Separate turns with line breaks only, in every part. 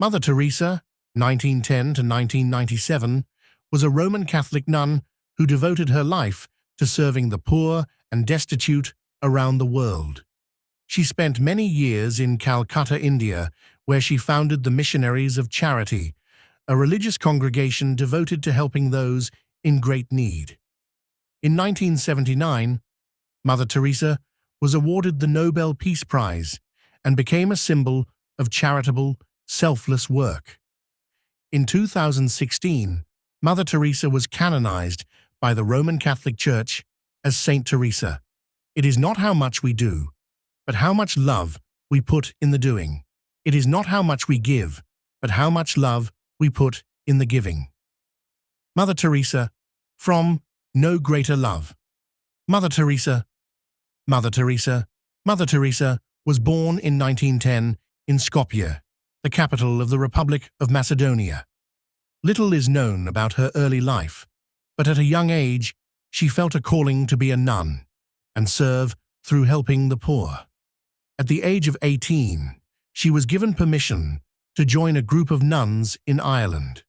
Mother Teresa, 1910 to 1997, was a Roman Catholic nun who devoted her life to serving the poor and destitute around the world. She spent many years in Calcutta, India, where she founded the Missionaries of Charity, a religious congregation devoted to helping those in great need. In 1979, Mother Teresa was awarded the Nobel Peace Prize and became a symbol of charitable, selfless work. In 2016, Mother Teresa was canonized by the Roman Catholic Church as Saint Teresa. It is not how much we do, but how much love we put in the doing. It is not how much we give, but how much love we put in the giving. Mother Teresa, from No Greater Love. Mother Teresa. Mother Teresa. Mother Teresa was born in 1910 in Skopje, the capital of the Republic of Macedonia. Little is known about her early life, but at a young age, she felt a calling to be a nun and serve through helping the poor. At the age of 18, she was given permission to join a group of nuns in Ireland.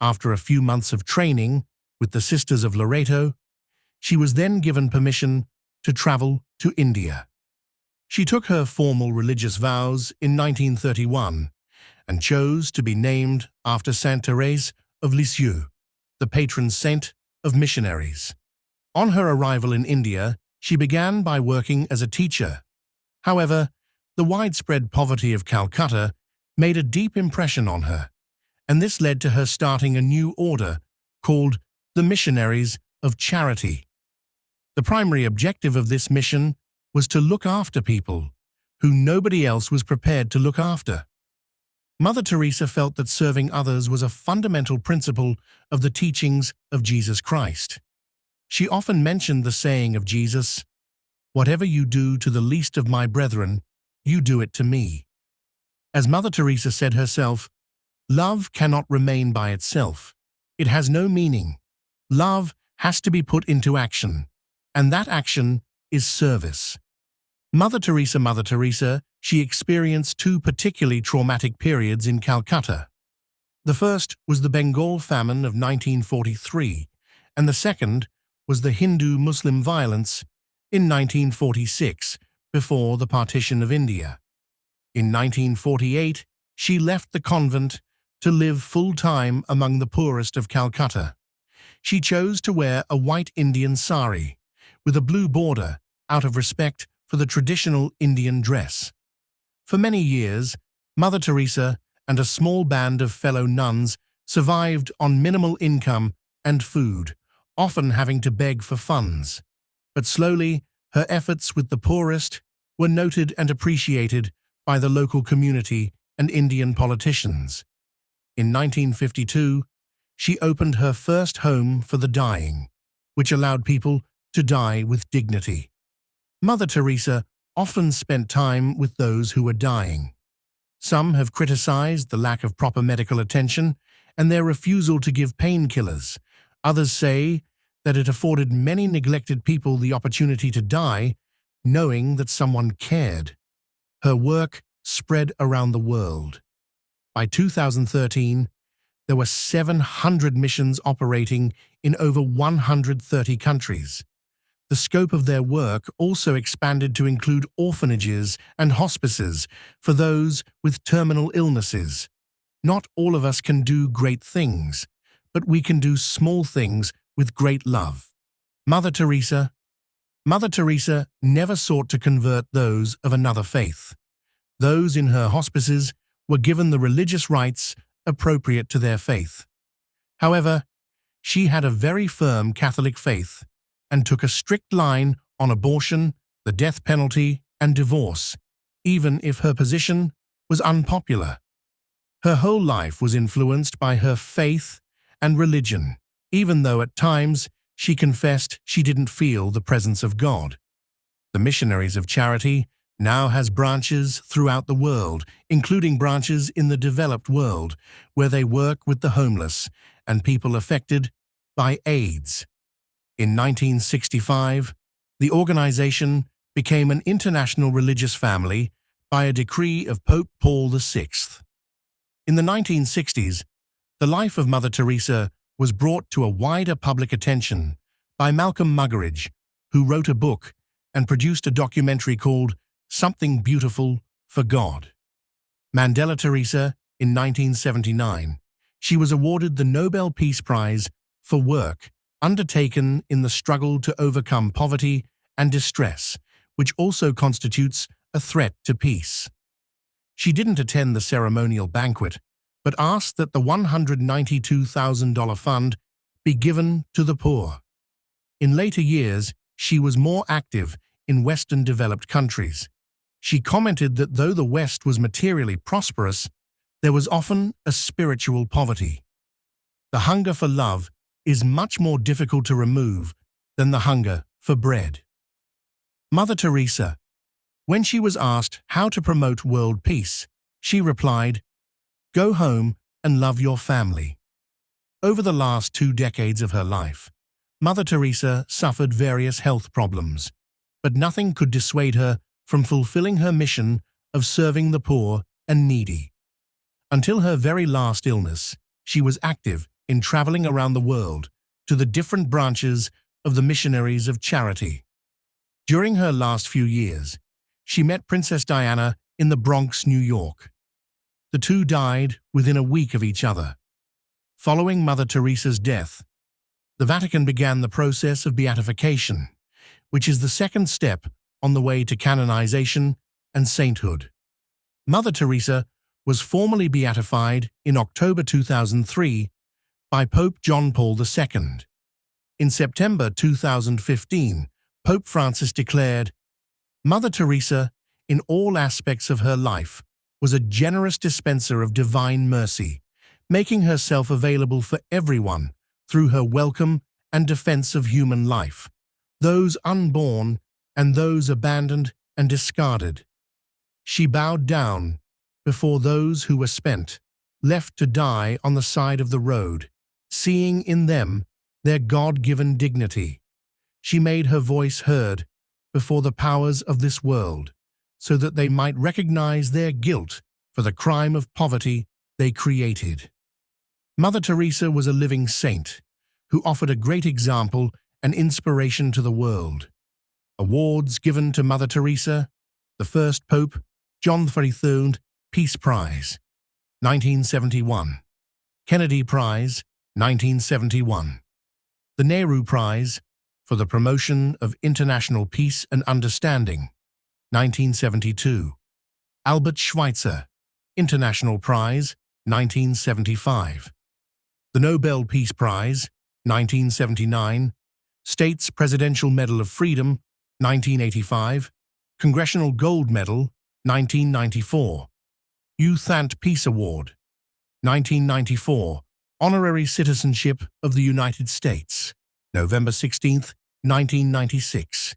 After a few months of training with the Sisters of Loreto, she was then given permission to travel to India. She took her formal religious vows in 1931 and chose to be named after Saint Teresa of Lisieux, the patron saint of missionaries. On her arrival in India, she began by working as a teacher. However, the widespread poverty of Calcutta made a deep impression on her, and this led to her starting a new order called the Missionaries of Charity. The primary objective of this mission was to look after people who nobody else was prepared to look after. Mother Teresa felt that serving others was a fundamental principle of the teachings of Jesus Christ. She often mentioned the saying of Jesus, "Whatever you do to the least of my brethren, you do it to me." As Mother Teresa said herself, love cannot remain by itself. It has no meaning. Love has to be put into action, and that action is service. Mother Teresa, she experienced two particularly traumatic periods in Calcutta. The first was the Bengal famine of 1943, and the second was the Hindu-Muslim violence in 1946, before the partition of India. In 1948, she left the convent to live full-time among the poorest of Calcutta. She chose to wear a white Indian sari with a blue border out of respect for the traditional Indian dress. For many years, Mother Teresa and a small band of fellow nuns survived on minimal income and food, often having to beg for funds. But slowly, her efforts with the poorest were noted and appreciated by the local community and Indian politicians. In 1952, she opened her first home for the dying, which allowed people to die with dignity. Mother Teresa often spent time with those who were dying. Some have criticized the lack of proper medical attention and their refusal to give painkillers. Others say that it afforded many neglected people the opportunity to die, knowing that someone cared. Her work spread around the world. By 2013, there were 700 missions operating in over 130 countries. The scope of their work also expanded to include orphanages and hospices for those with terminal illnesses. Not all of us can do great things, but we can do small things with great love. Mother Teresa never sought to convert those of another faith. Those in her hospices were given the religious rites appropriate to their faith. However, she had a very firm Catholic faith and took a strict line on abortion, the death penalty, and divorce, even if her position was unpopular. Her whole life was influenced by her faith and religion, even though at times she confessed she didn't feel the presence of God. The Missionaries of Charity now has branches throughout the world, including branches in the developed world, where they work with the homeless and people affected by AIDS. In 1965, the organization became an international religious family by a decree of Pope Paul VI. In the 1960s, the life of Mother Teresa was brought to a wider public attention by Malcolm Muggeridge, who wrote a book and produced a documentary called Something Beautiful for God. Mandela Teresa, in 1979, she was awarded the Nobel Peace Prize for work undertaken in the struggle to overcome poverty and distress, which also constitutes a threat to peace. She didn't attend the ceremonial banquet, but asked that the $192,000 fund be given to the poor. In later years, she was more active in Western developed countries. She commented that though the West was materially prosperous, there was often a spiritual poverty. The hunger for love is much more difficult to remove than the hunger for bread. Mother Teresa, when she was asked how to promote world peace, she replied, "Go home and love your family." Over the last 2 decades of her life, Mother Teresa suffered various health problems, but nothing could dissuade her from fulfilling her mission of serving the poor and needy. Until her very last illness, she was active in traveling around the world to the different branches of the Missionaries of Charity. During her last few years, she met Princess Diana in the Bronx, New York. The two died within a week of each other. Following Mother Teresa's death, the Vatican began the process of beatification, which is the second step on the way to canonization and sainthood. Mother Teresa was formally beatified in October 2003 by Pope John Paul II. In September 2015, Pope Francis declared, "Mother Teresa, in all aspects of her life, was a generous dispenser of divine mercy, making herself available for everyone through her welcome and defense of human life, those unborn and those abandoned and discarded. She bowed down before those who were spent, left to die on the side of the road, seeing in them their God-given dignity. She made her voice heard before the powers of this world, so that they might recognize their guilt for the crime of poverty they created." Mother Teresa was a living saint who offered a great example and inspiration to the world. Awards given to Mother Teresa: the first Pope, John XXIII Peace Prize, 1971. Kennedy Prize, 1971. The Nehru Prize for the Promotion of International Peace and Understanding, 1972. Albert Schweitzer International Prize, 1975. The Nobel Peace Prize, 1979. States Presidential Medal of Freedom, 1985. Congressional Gold Medal, 1994. Youth and Peace Award, 1994. Honorary Citizenship of the United States, November 16, 1996.